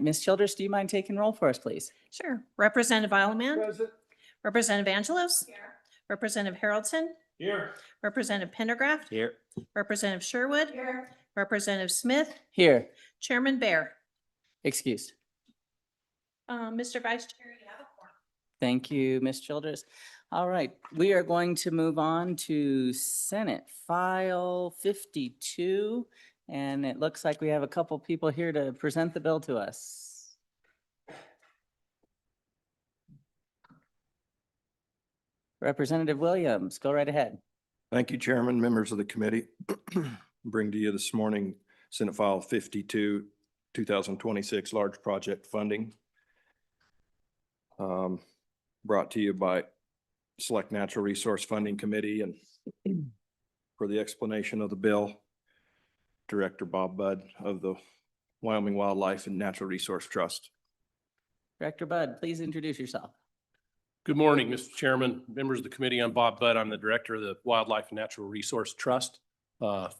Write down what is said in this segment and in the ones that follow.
Ms. Childers, do you mind taking roll for us, please? Sure. Representative Eilman. Present. Representative Angelos. Here. Representative Haroldson. Here. Representative Pendergraft. Here. Representative Sherwood. Here. Representative Smith. Here. Chairman Bear. Excused. Mr. Vice Chair, you have a quorum. Thank you, Ms. Childers. All right, we are going to move on to Senate File 52. And it looks like we have a couple people here to present the bill to us. Representative Williams, go right ahead. Thank you, Chairman, members of the committee. Bring to you this morning Senate File 52, 2026 large project funding. Brought to you by Select Natural Resource Funding Committee, and for the explanation of the bill, Director Bob Budd of the Wyoming Wildlife and Natural Resource Trust. Director Budd, please introduce yourself. Good morning, Mr. Chairman, members of the committee. I'm Bob Budd. I'm the Director of the Wildlife and Natural Resource Trust.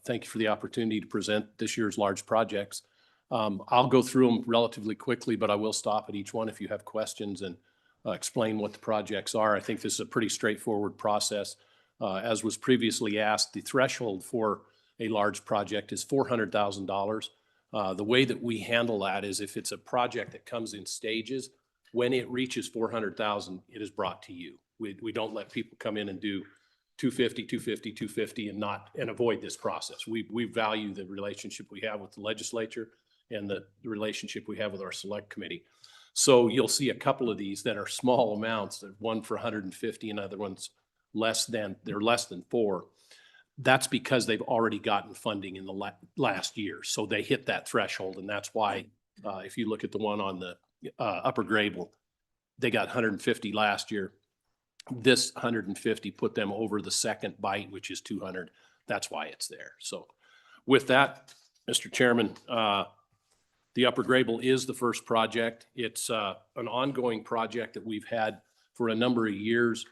Thank you for the opportunity to present this year's large projects. I'll go through them relatively quickly, but I will stop at each one if you have questions and explain what the projects are. I think this is a pretty straightforward process. As was previously asked, the threshold for a large project is $400,000. The way that we handle that is if it's a project that comes in stages, when it reaches 400,000, it is brought to you. We don't let people come in and do 250, 250, 250 and avoid this process. We value the relationship we have with the legislature and the relationship we have with our select committee. So you'll see a couple of these that are small amounts, one for 150 and other ones they're less than 4. That's because they've already gotten funding in the last year. So they hit that threshold. And that's why if you look at the one on the Upper Grable, they got 150 last year. This 150 put them over the second bite, which is 200. That's why it's there. So with that, Mr. Chairman, the Upper Grable is the first project. It's an ongoing project that we've had for a number of years.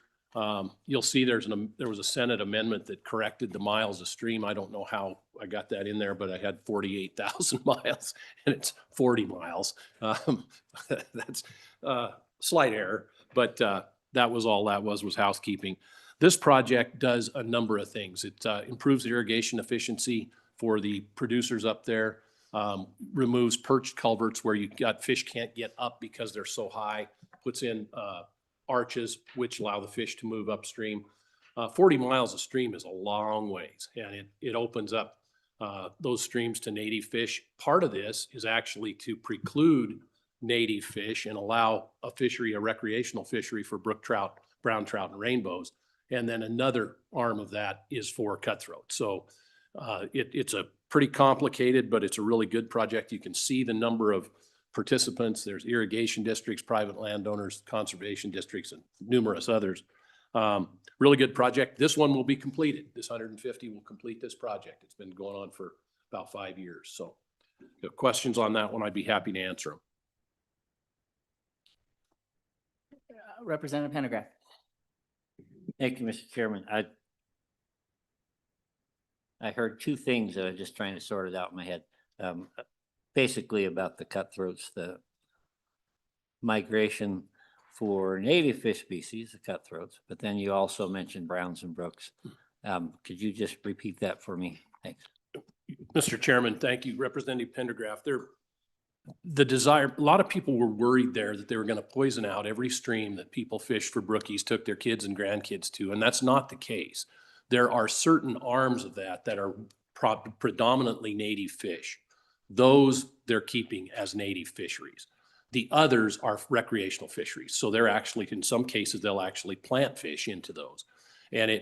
You'll see there was a Senate amendment that corrected the miles of stream. I don't know how I got that in there, but I had 48,000 miles and it's 40 miles. That's slight error, but that was all that was housekeeping. This project does a number of things. It improves irrigation efficiency for the producers up there, removes perched culverts where fish can't get up because they're so high, puts in arches, which allow the fish to move upstream. 40 miles of stream is a long ways, and it opens up those streams to native fish. Part of this is actually to preclude native fish and allow a recreational fishery for brook trout, brown trout, and rainbows. And then another arm of that is for cutthroat. So it's a pretty complicated, but it's a really good project. You can see the number of participants. There's irrigation districts, private landowners, conservation districts, and numerous others. Really good project. This one will be completed. This 150 will complete this project. It's been going on for about 5 years. So if you have questions on that one, I'd be happy to answer them. Representative Pendergraft. Thank you, Mr. Chairman. I heard two things that I'm just trying to sort it out in my head. Basically about the cutthroats, the migration for native fish species, the cutthroats, but then you also mentioned browns and brooks. Could you just repeat that for me? Thanks. Mr. Chairman, thank you. Representative Pendergraft, a lot of people were worried there that they were going to poison out every stream that people fished for brookies, took their kids and grandkids to, and that's not the case. There are certain arms of that are predominantly native fish. Those they're keeping as native fisheries. The others are recreational fisheries. So they're actually, in some cases, they'll actually plant fish into those. And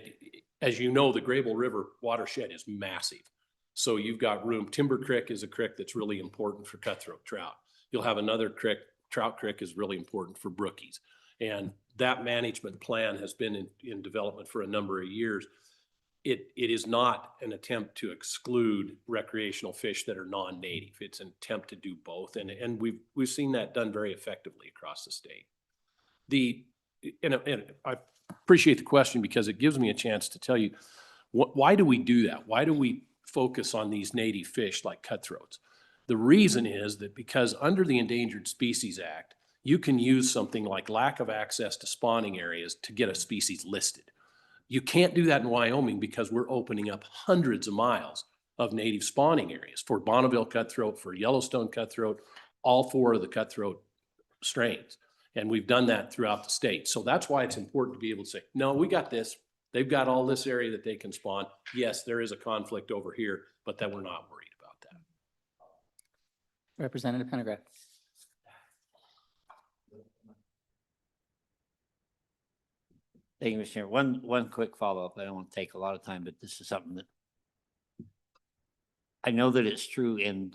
as you know, the Grable River watershed is massive. So you've got room. Timber Creek is a creek that's really important for cutthroat trout. You'll have another creek, Trout Creek is really important for brookies. And that management plan has been in development for a number of years. It is not an attempt to exclude recreational fish that are non-native. It's an attempt to do both. And we've seen that done very effectively across the state. And I appreciate the question because it gives me a chance to tell you, why do we do that? Why do we focus on these native fish like cutthroats? The reason is that because under the Endangered Species Act, you can use something like lack of access to spawning areas to get a species listed. You can't do that in Wyoming because we're opening up hundreds of miles of native spawning areas for Bonneville cutthroat, for Yellowstone cutthroat, all 4 of the cutthroat strains. And we've done that throughout the state. So that's why it's important to be able to say, no, we got this. They've got all this area that they can spawn. Yes, there is a conflict over here, but then we're not worried about that. Representative Pendergrass. Thank you, Mr. Chair. One quick follow-up. I don't want to take a lot of time, but this is something that I know that it's true in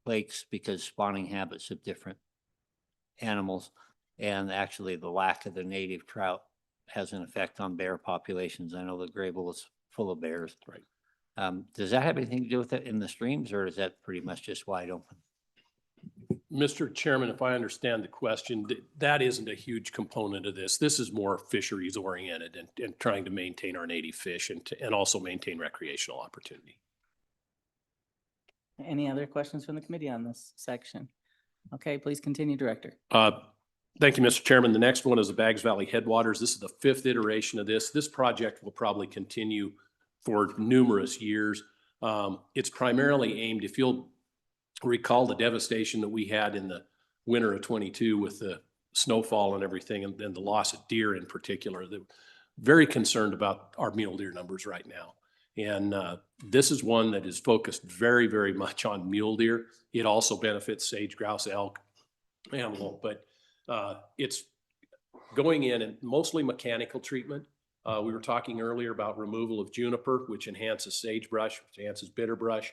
lakes because spawning habits of different animals, and actually the lack of the native trout has an effect on bear populations. I know the Grable is full of bears. Right. Does that have anything to do with it in the streams, or is that pretty much just wide open? Mr. Chairman, if I understand the question, that isn't a huge component of this. This is more fisheries oriented and trying to maintain our native fish and also maintain recreational opportunity. Any other questions from the committee on this section? Okay, please continue, Director. Thank you, Mr. Chairman. The next one is the Baggs Valley Headwaters. This is the 5th iteration of this. This project will probably continue for numerous years. It's primarily aimed, if you'll recall the devastation that we had in the winter of 22 with the snowfall and everything, and then the loss of deer in particular. They're very concerned about our mule deer numbers right now. And this is one that is focused very, very much on mule deer. It also benefits sage grouse, elk, antelope, but it's going in and mostly mechanical treatment. We were talking earlier about removal of juniper, which enhances sagebrush, which enhances bitterbrush.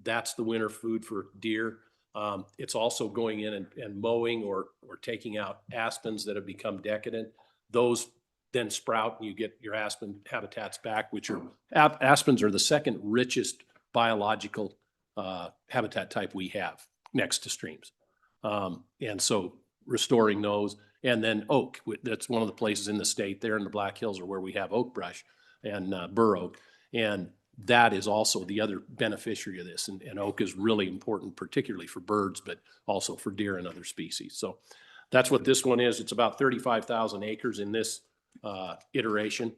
That's the winter food for deer. It's also going in and mowing or taking out aspens that have become decadent. Those then sprout and you get your aspen habitats back, which are aspens are the second richest biological habitat type we have next to streams. And so restoring those, and then oak, that's one of the places in the state there in the Black Hills are where we have oak brush and bur oak. And that is also the other beneficiary of this. And oak is really important, particularly for birds, but also for deer and other species. So that's what this one is. It's about 35,000 acres in this iteration.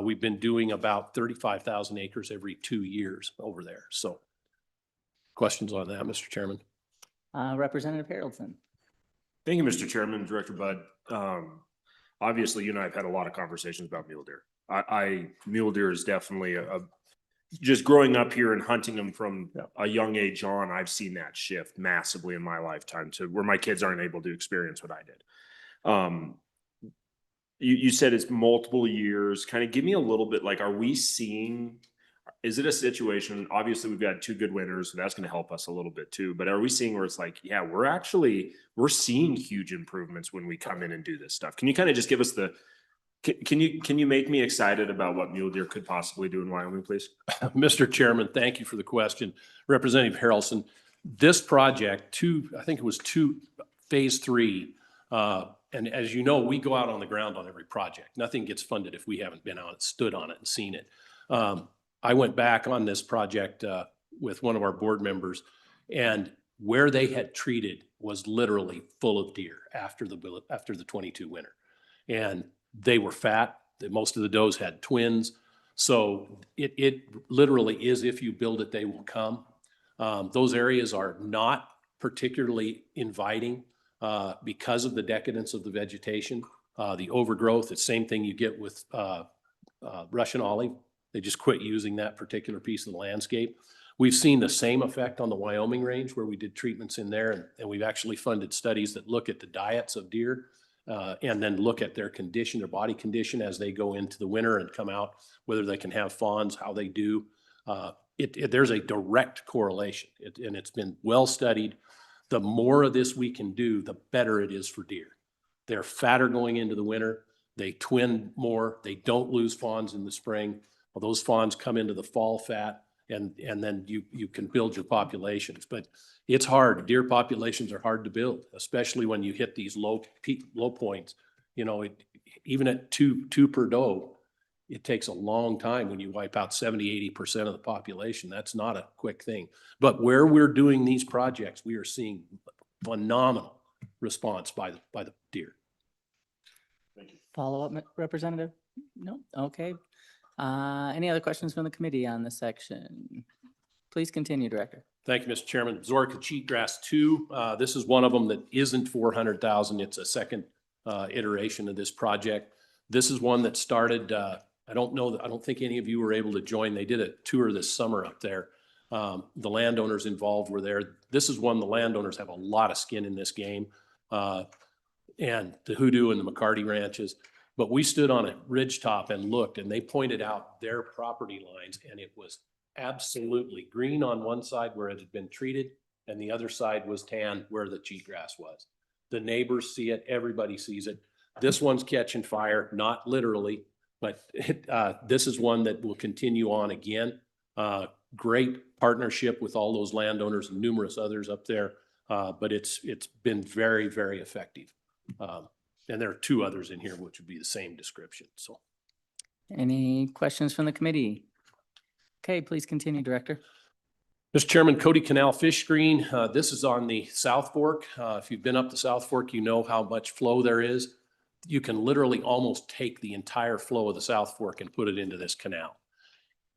We've been doing about 35,000 acres every 2 years over there. So questions on that, Mr. Chairman? Representative Harrelson. Thank you, Mr. Chairman, Director Budd. Obviously, you and I have had a lot of conversations about mule deer. Mule deer is definitely just growing up here and hunting them from a young age on, I've seen that shift massively in my lifetime to where my kids aren't able to experience what I did. You said it's multiple years. Kind of give me a little bit, like, are we seeing, is it a situation, obviously we've got 2 good winters, so that's going to help us a little bit too, but are we seeing where it's like, yeah, we're seeing huge improvements when we come in and do this stuff? Can you kind of just give us can you make me excited about what mule deer could possibly do in Wyoming, please? Mr. Chairman, thank you for the question. Representative Harrelson, this project, I think it was phase 3, and as you know, we go out on the ground on every project. Nothing gets funded if we haven't been on it, stood on it and seen it. I went back on this project with one of our board members, and where they had treated was literally full of deer after the 22 winter. And they were fat. Most of the does had twins. So it literally is, if you build it, they will come. Those areas are not particularly inviting because of the decadence of the vegetation, the overgrowth. It's the same thing you get with Russian olive. They just quit using that particular piece of the landscape. We've seen the same effect on the Wyoming range where we did treatments in there, and we've actually funded studies that look at the diets of deer and then look at their condition, their body condition as they go into the winter and come out, whether they can have fawns, how they do. There's a direct correlation, and it's been well studied. The more of this we can do, the better it is for deer. They're fatter going into the winter. They twin more. They don't lose fawns in the spring. Well, those fawns come into the fall fat, and then you can build your populations. But it's hard. Deer populations are hard to build, especially when you hit these low points. You know, even at two per doe, it takes a long time when you wipe out 70–80% of the population. That's not a quick thing. But where we're doing these projects, we are seeing phenomenal response by the deer. Follow-up, Representative? No? Okay. Any other questions from the committee on this section? Please continue, Director. Thank you, Mr. Chairman. Zorka Cheatgrass 2, this is one of them that isn't 400,000. It's a second iteration of this project. This is one that started, I don't think any of you were able to join. They did a tour this summer up there. The landowners involved were there. This is one the landowners have a lot of skin in this game. And the Hoodoo and the McCarty ranches. But we stood on a ridgetop and looked, and they pointed out their property lines, and it was absolutely green on one side where it had been treated, and the other side was tan where the cheatgrass was. The neighbors see it, everybody sees it. This one's catching fire, not literally, but this is one that will continue on again. Great partnership with all those landowners and numerous others up there, but it's been very, very effective. And there are two others in here which would be the same description. So, Any questions from the committee? Okay, please continue, Director. Mr. Chairman, Cody Canal Fish Screen. This is on the South Fork. If you've been up the South Fork, you know how much flow there is. You can literally almost take the entire flow of the South Fork and put it into this canal.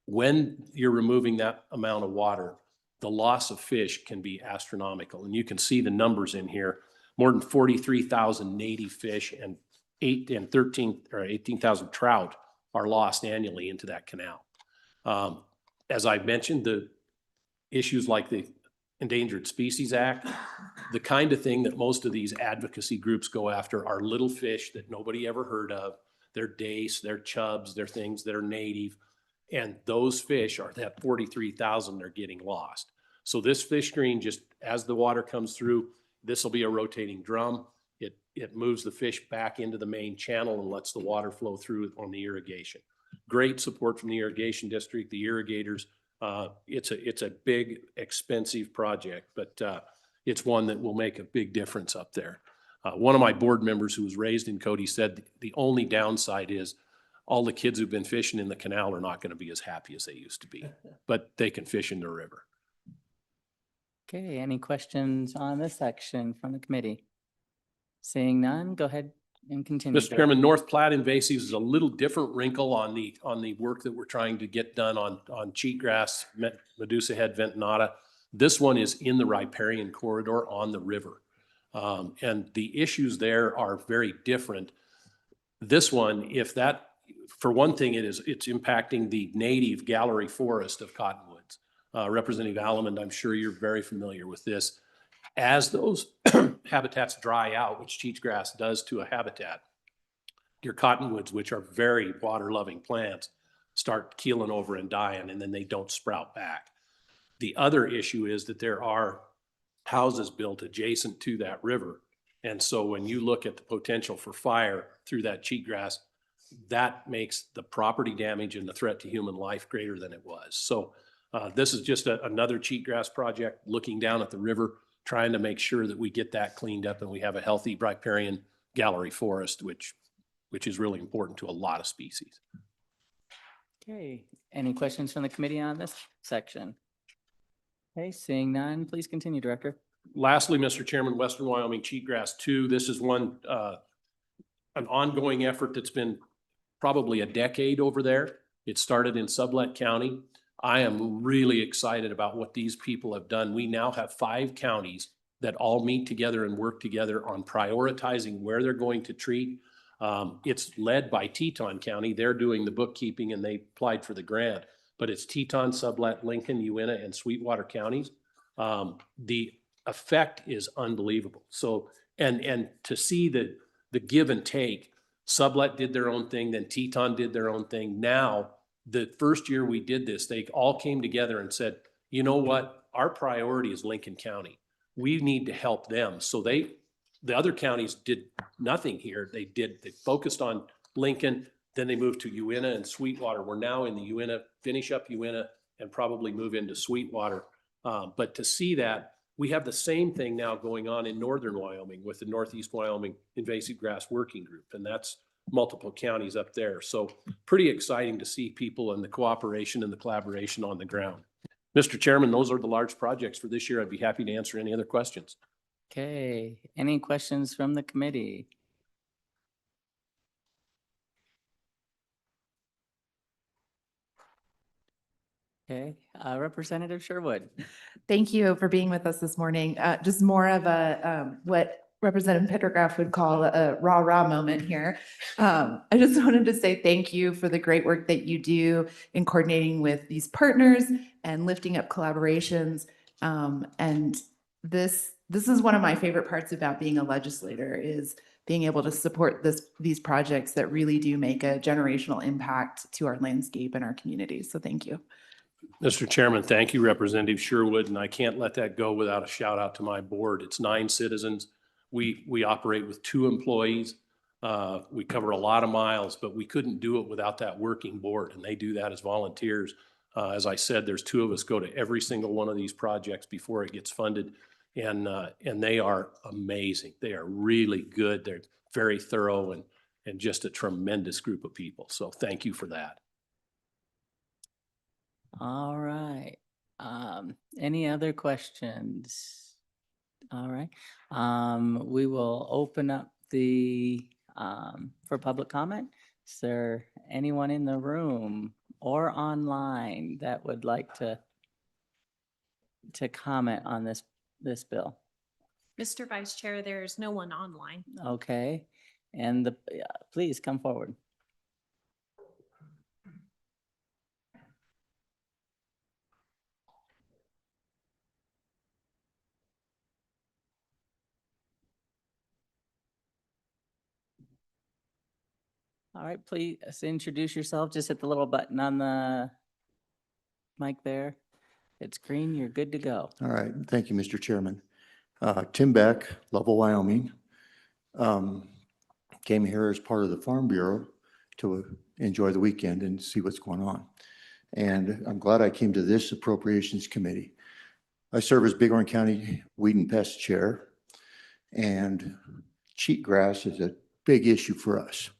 When you're removing that amount of water, the loss of fish can be astronomical. And you can see the numbers in here. More than 43,000 native fish and 18,000 trout are lost annually into that canal. As I mentioned, the issues like the Endangered Species Act, the kind of thing that most of these advocacy groups go after are little fish that nobody ever heard of. They're dace, they're chubs, they're things that are native. And those fish are that 43,000 they're getting lost. So this fish screen, just as the water comes through, this will be a rotating drum. It moves the fish back into the main channel and lets the water flow through on the irrigation. Great support from the irrigation district, the irrigators. It's a big, expensive project, but it's one that will make a big difference up there. One of my board members who was raised in Cody said the only downside is all the kids who've been fishing in the canal are not going to be as happy as they used to be, but they can fish in the river. Okay, any questions on this section from the committee? Seeing none, go ahead and continue. Mr. Chairman, North Platte invasives is a little different wrinkle on the work that we're trying to get done on cheatgrass, Medusa head ventonata. This one is in the riparian corridor on the river. And the issues there are very different. This one, for one thing, it's impacting the native gallery forest of cottonwoods. Representative Allemond, I'm sure you're very familiar with this. As those habitats dry out, which cheatgrass does to a habitat, your cottonwoods, which are very water-loving plants, start keeling over and dying, and then they don't sprout back. The other issue is that there are houses built adjacent to that river. And so when you look at the potential for fire through that cheatgrass, that makes the property damage and the threat to human life greater than it was. So this is just another cheatgrass project, looking down at the river, trying to make sure that we get that cleaned up and we have a healthy riparian gallery forest, which is really important to a lot of species. Okay, any questions from the committee on this section? Okay, seeing none, please continue, Director. Lastly, Mr. Chairman, Western Wyoming Cheatgrass 2. This is one, an ongoing effort that's been probably a decade over there. It started in Sublette County. I am really excited about what these people have done. We now have 5 counties that all meet together and work together on prioritizing where they're going to treat. It's led by Teton County. They're doing the bookkeeping and they applied for the grant, but it's Teton, Sublette, Lincoln, Uinta, and Sweetwater counties. The effect is unbelievable. So, and to see the give and take, Sublette did their own thing, then Teton did their own thing. Now, the first year we did this, they all came together and said, you know what, our priority is Lincoln County. We need to help them. So the other counties did nothing here. They focused on Lincoln, then they moved to Uinta and Sweetwater. We're now in the Uinta, finish up Uinta and probably move into Sweetwater. But to see that, we have the same thing now going on in northern Wyoming with the Northeast Wyoming Invasive Grass Working Group. And that's multiple counties up there. So pretty exciting to see people and the cooperation and the collaboration on the ground. Mr. Chairman, those are the large projects for this year. I'd be happy to answer any other questions. Okay, any questions from the committee? Okay, Representative Sherwood. Thank you for being with us this morning. Just more of a, what Representative Pittergraf would call a rah-rah moment here. I just wanted to say thank you for the great work that you do in coordinating with these partners and lifting up collaborations. And this is one of my favorite parts about being a legislator, is being able to support these projects that really do make a generational impact to our landscape and our communities. So thank you. Mr. Chairman, thank you, Representative Sherwood, and I can't let that go without a shout out to my board. It's 9 citizens. We operate with 2 employees. We cover a lot of miles, but we couldn't do it without that working board, and they do that as volunteers. As I said, there's 2 of us go to every single one of these projects before it gets funded, and they are amazing. They are really good. They're very thorough and just a tremendous group of people. So thank you for that. All right. Any other questions? All right. We will open up the for public comment. Is there anyone in the room or online that would like to comment on this bill? Mr. Vice Chair, there's no one online. Okay. And please come forward. All right, please introduce yourself. Just hit the little button on the mic there. It's green, you're good to go. All right, thank you, Mr. Chairman. Tim Beck, Lovell, Wyoming. Came here as part of the Farm Bureau to enjoy the weekend and see what's going on. And I'm glad I came to this Appropriations Committee. I serve as Bighorn County Weed and Pest Chair, and cheatgrass is a big issue for us.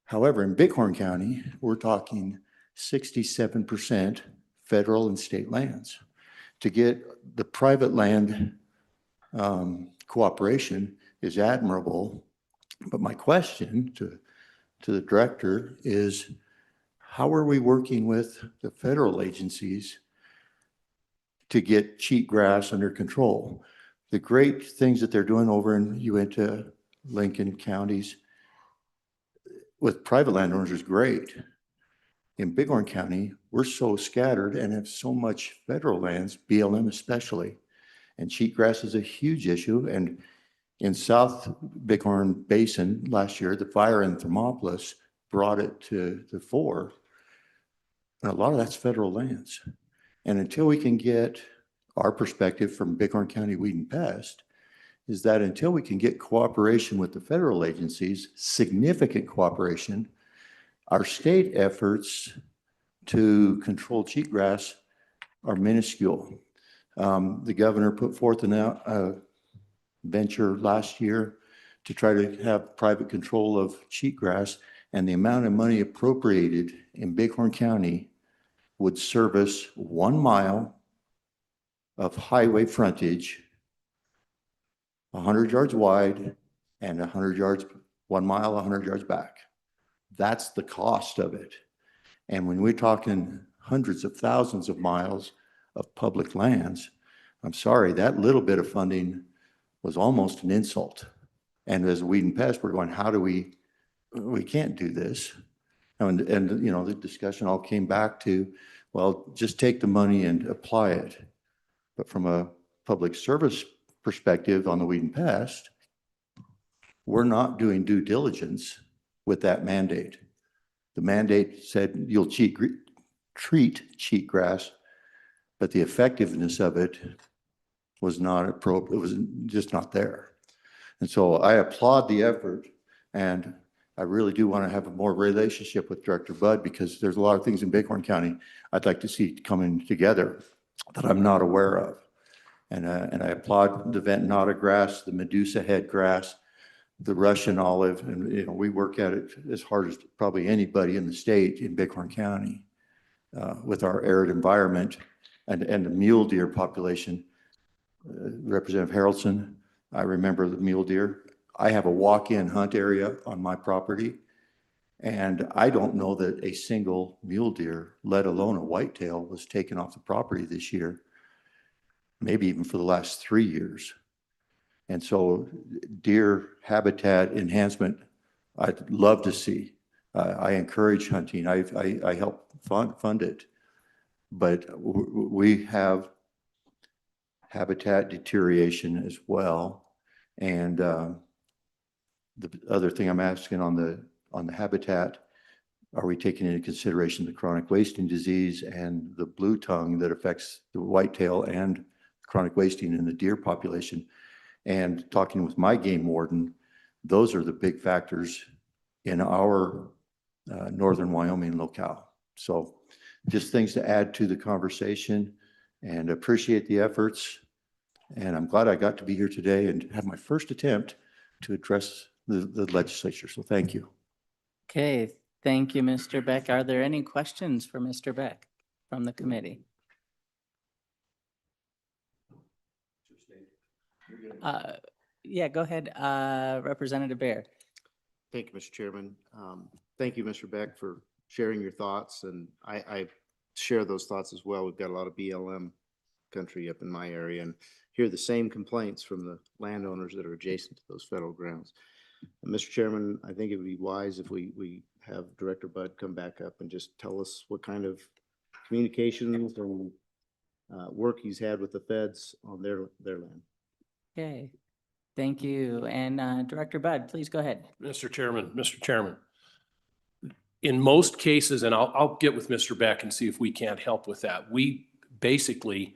However, in Bighorn County, we're talking 67% federal and state lands. To get the private land cooperation is admirable, but my question to the director is, how are we working with the federal agencies to get cheatgrass under control? The great things that they're doing over in Uinta, Lincoln counties with private landowners is great. In Bighorn County, we're so scattered and have so much federal lands, BLM especially, and cheatgrass is a huge issue. And in South Bighorn Basin last year, the fire in Thermopolis brought it to the fore. And a lot of that's federal lands. And until we can get our perspective from Bighorn County Weed and Pest, is that until we can get cooperation with the federal agencies, significant cooperation, our state efforts to control cheatgrass are minuscule. The governor put forth a venture last year to try to have private control of cheatgrass, and the amount of money appropriated in Bighorn County would service 1 mile of highway frontage, 100 yards wide and 100 yards, 1 mile, 100 yards back. That's the cost of it. And when we're talking hundreds of thousands of miles of public lands, I'm sorry, that little bit of funding was almost an insult. And as Weed and Pest, we're going, how do we can't do this. And you know, the discussion all came back to, well, just take the money and apply it. But from a public service perspective on the Weed and Pest, we're not doing due diligence with that mandate. The mandate said you'll treat cheatgrass, but the effectiveness of it was not appropriate. It was just not there. And so I applaud the effort, and I really do want to have a more relationship with Director Budd, because there's a lot of things in Bighorn County I'd like to see coming together that I'm not aware of. And I applaud the Ventonata grass, the Medusa head grass, the Russian olive, and, we work at it as hard as probably anybody in the state in Bighorn County with our arid environment and the mule deer population. Representative Harrelson, I remember the mule deer. I have a walk-in hunt area on my property, and I don't know that a single mule deer, let alone a whitetail, was taken off the property this year, maybe even for the last 3 years. And so deer habitat enhancement, I'd love to see. I encourage hunting. I help fund it. But we have habitat deterioration as well. And the other thing I'm asking on the habitat, are we taking into consideration the chronic wasting disease and the blue tongue that affects the whitetail and chronic wasting in the deer population? And talking with my game warden, those are the big factors in our northern Wyoming locale. So just things to add to the conversation, and appreciate the efforts. And I'm glad I got to be here today and have my first attempt to address the legislature. So thank you. Okay, thank you, Mr. Beck. Are there any questions for Mr. Beck from the committee? Yeah, go ahead, Representative Bear. Thank you, Mr. Chairman. Thank you, Mr. Beck, for sharing your thoughts, and I share those thoughts as well. We've got a lot of BLM country up in my area and hear the same complaints from the landowners that are adjacent to those federal grounds. And Mr. Chairman, I think it would be wise if we have Director Budd come back up and just tell us what kind of communications and work he's had with the feds on their land. Okay, thank you. And Director Budd, please go ahead. Mr. Chairman, in most cases, and I'll get with Mr. Beck and see if we can't help with that. We basically,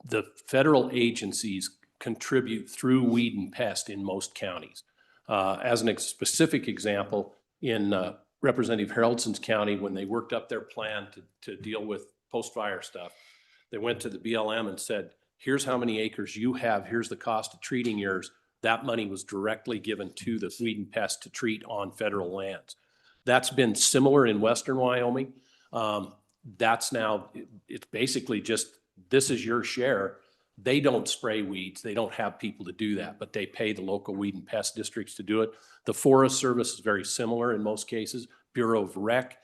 the federal agencies contribute through weed and pest in most counties. As a specific example, in Representative Harrelson's county, when they worked up their plan to deal with post-fire stuff, they went to the BLM and said, here's how many acres you have, here's the cost of treating yours. That money was directly given to the weed and pest to treat on federal lands. That's been similar in Western Wyoming. That's now, it's basically just, this is your share. They don't spray weeds. They don't have people to do that, but they pay the local weed and pest districts to do it. The Forest Service is very similar in most cases. Bureau of Rec,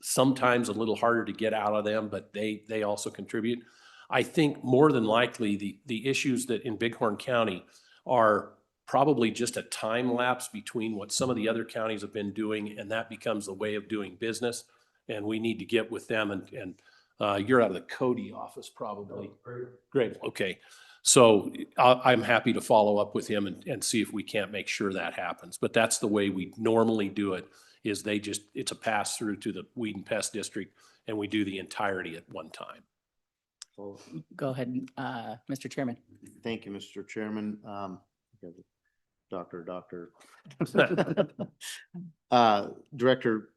sometimes a little harder to get out of them, but they also contribute. I think more than likely the issues that in Bighorn County are probably just a time lapse between what some of the other counties have been doing, and that becomes the way of doing business. And we need to get with them, and you're out of the Cody office probably. Great, okay. So I'm happy to follow up with him and see if we can't make sure that happens. But that's the way we normally do it, is it's a pass through to the weed and pest district, and we do the entirety at one time. Well, Go ahead, Mr. Chairman. thank you, Mr. Chairman. Doctor. Director,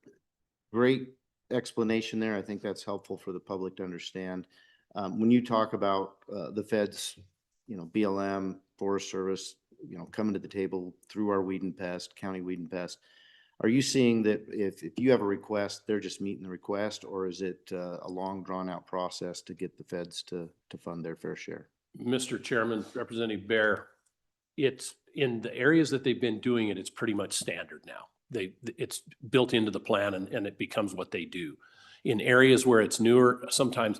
great explanation there. I think that's helpful for the public to understand. When you talk about the feds, BLM, Forest Service, coming to the table through our weed and pest, county weed and pest, are you seeing that if you have a request, they're just meeting the request, or is it a long drawn out process to get the feds to fund their fair share? Mr. Chairman, Representative Bear, it's in the areas that they've been doing it, it's pretty much standard now. It's built into the plan and it becomes what they do. In areas where it's newer, sometimes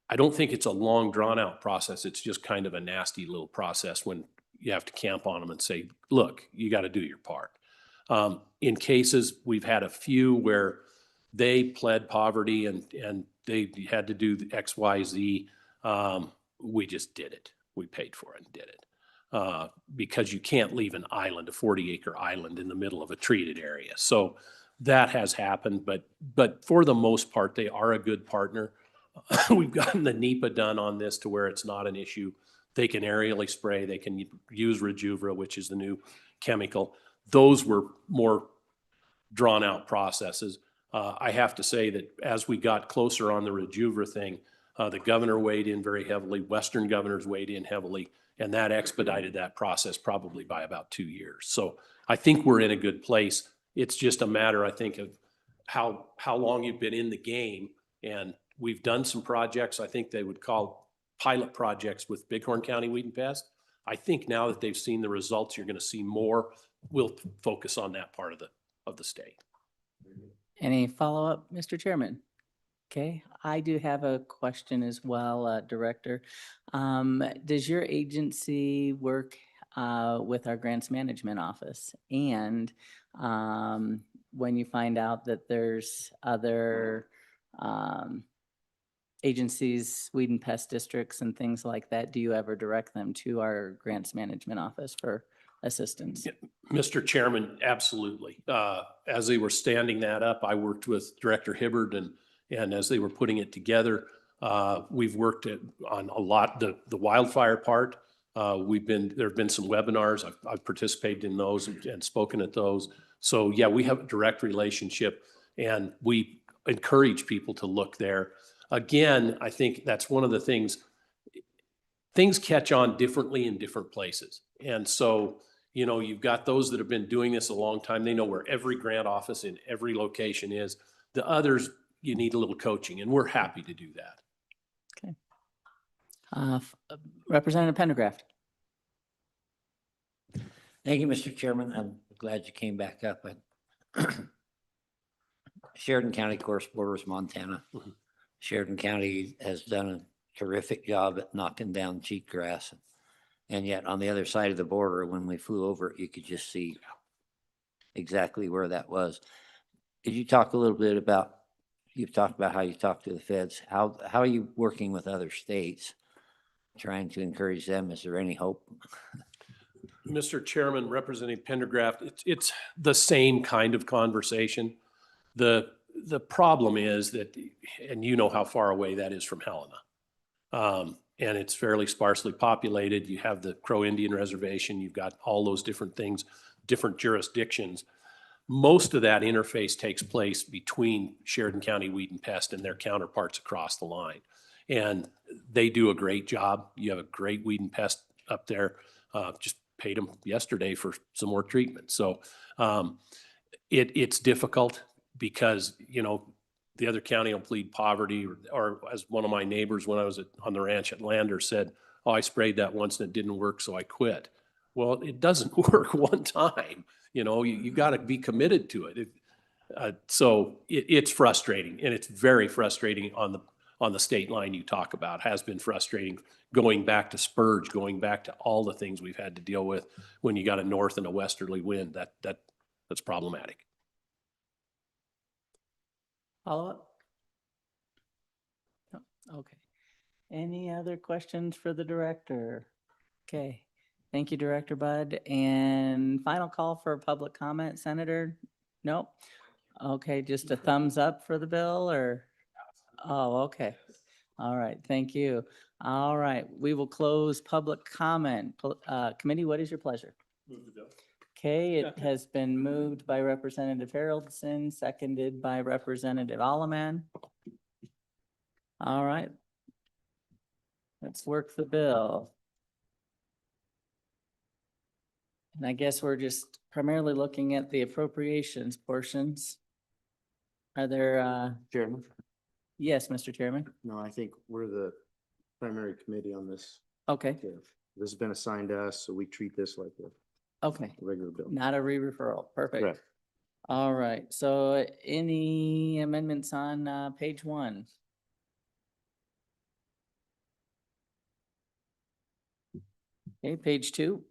I don't think it's a long drawn out process. It's just kind of a nasty little process when you have to camp on them and say, look, you got to do your part. In cases, we've had a few where they pled poverty and they had to do the X, Y, Z. We just did it. We paid for it and did it. Because you can't leave an island, a 40-acre island in the middle of a treated area. So that has happened, but for the most part, they are a good partner. We've gotten the NEPA done on this to where it's not an issue. They can aerially spray, they can use Rejuvra, which is the new chemical. Those were more drawn out processes. I have to say that as we got closer on the Rejuvra thing, the governor weighed in very heavily, Western governors weighed in heavily, And that expedited that process probably by about 2 years. So I think we're in a good place. It's just a matter, I think, of how long you've been in the game. And we've done some projects, I think they would call pilot projects with Bighorn County Weed and Pest. I think now that they've seen the results, you're going to see more. We'll focus on that part of the state. Any follow-up, Mr. Chairman? Okay, I do have a question as well, Director. Does your agency work with our grants management office? And when you find out that there's other agencies, weed and pest districts and things like that, do you ever direct them to our grants management office for assistance? Mr. Chairman, absolutely. As they were standing that up, I worked with Director Hibbard and as they were putting it together, we've worked on a lot, the wildfire part. There have been some webinars. I've participated in those and spoken at those. So yeah, we have a direct relationship and we encourage people to look there. Again, I think that's one of the things catch on differently in different places. And so, you've got those that have been doing this a long time. They know where every grant office in every location is. The others, you need a little coaching, and we're happy to do that. Okay. Representative Pendergraft. Thank you, Mr. Chairman. I'm glad you came back up. Sheridan County, of course, borders Montana. Mhm. Sheridan County has done a terrific job at knocking down cheatgrass. And yet on the other side of the border, when we flew over it, you could just see exactly where that was. Could you talk a little bit about, you've talked about how you talk to the feds. How are you working with other states, trying to encourage them? Is there any hope? Mr. Chairman, Representative Pendergraft, it's the same kind of conversation. The problem is that, and you know how far away that is from Helena. And it's fairly sparsely populated. You have the Crow Indian Reservation. You've got all those different things, different jurisdictions. Most of that interface takes place between Sheridan County Weed and Pest and their counterparts across the line. And they do a great job. You have a great weed and pest up there. Just paid them yesterday for some more treatment. So it's difficult because, the other county will plead poverty, or as one of my neighbors when I was on the ranch at Lander said, oh, I sprayed that once and it didn't work, so I quit. Well, it doesn't work one time. You got to be committed to it. So it's frustrating, and it's very frustrating on the state line you talk about. Has been frustrating going back to Spurge, going back to all the things we've had to deal with when you got a north and a westerly wind. That's problematic. Follow up? No? Okay. Any other questions for the director? Okay. Thank you, Director Bud. And final call for public comment, Senator? Nope. Okay, just a thumbs up for the bill or? Oh, okay. All right, thank you. All right, we will close public comment. Committee, what is your pleasure? Okay, it has been moved by Representative Haroldson, seconded by Representative Alleman. All right. Let's work the bill. And I guess we're just primarily looking at the appropriations portions. Are there, Chairman? yes, Mr. Chairman? No, I think we're the primary committee on this. Okay, This has been assigned to us, so we treat this like a okay. regular bill. Not a re-referral. Perfect. Correct. All right. So any amendments on page 1? Okay, page 2.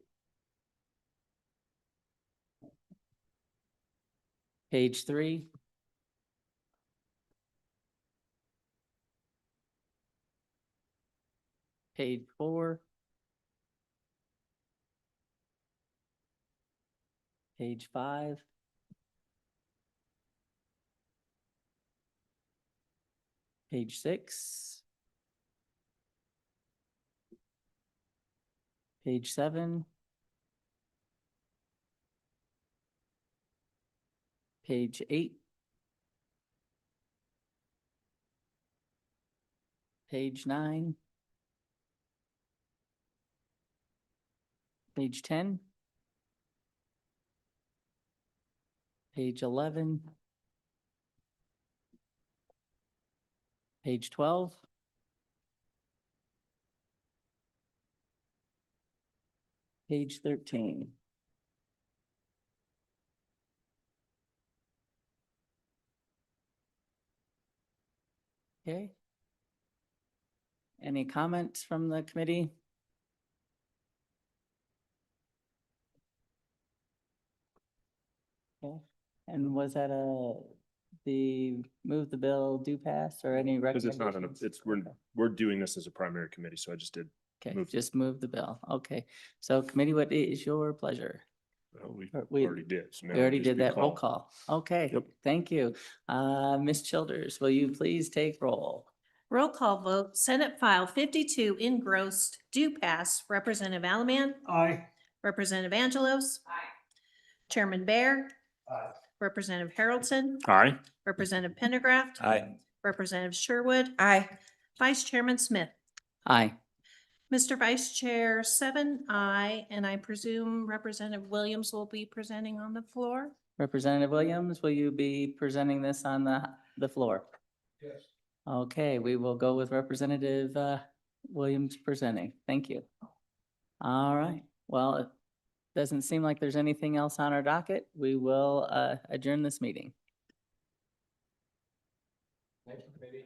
Page 3. Page 4. Page 5. Page 6. Page 7. Page 8. Page 9. Page 10. Page 11. Page 12. Page 13. Okay. Any comments from the committee? Okay. And was that the move the bill do pass or any Because it's not, recommendations? we're doing this as a primary committee, so I just did. Okay, move. just move the bill. Okay. So committee, what is your pleasure? We We- already did. So now We already just did do that roll call. Okay, Yep. thank you. Ms. Childers, will you please take roll? Roll call vote, Senate File 52 engrossed, do pass. Representative Alaman? Aye. Representative Angelos? Chairman Bear? Representative Haroldson? Aye. Representative Pendergraft? Aye. Representative Sherwood? Aye. Vice Chairman Smith? Aye. Mr. Vice Chair, 7 aye, and I presume Representative Williams will be presenting on the floor? Representative Williams, will you be presenting this on the floor? Yes. Okay, we will go with Representative Williams presenting. Thank you. All right, well, it doesn't seem like there's anything else on our docket. We will adjourn this meeting. Thank you, committee.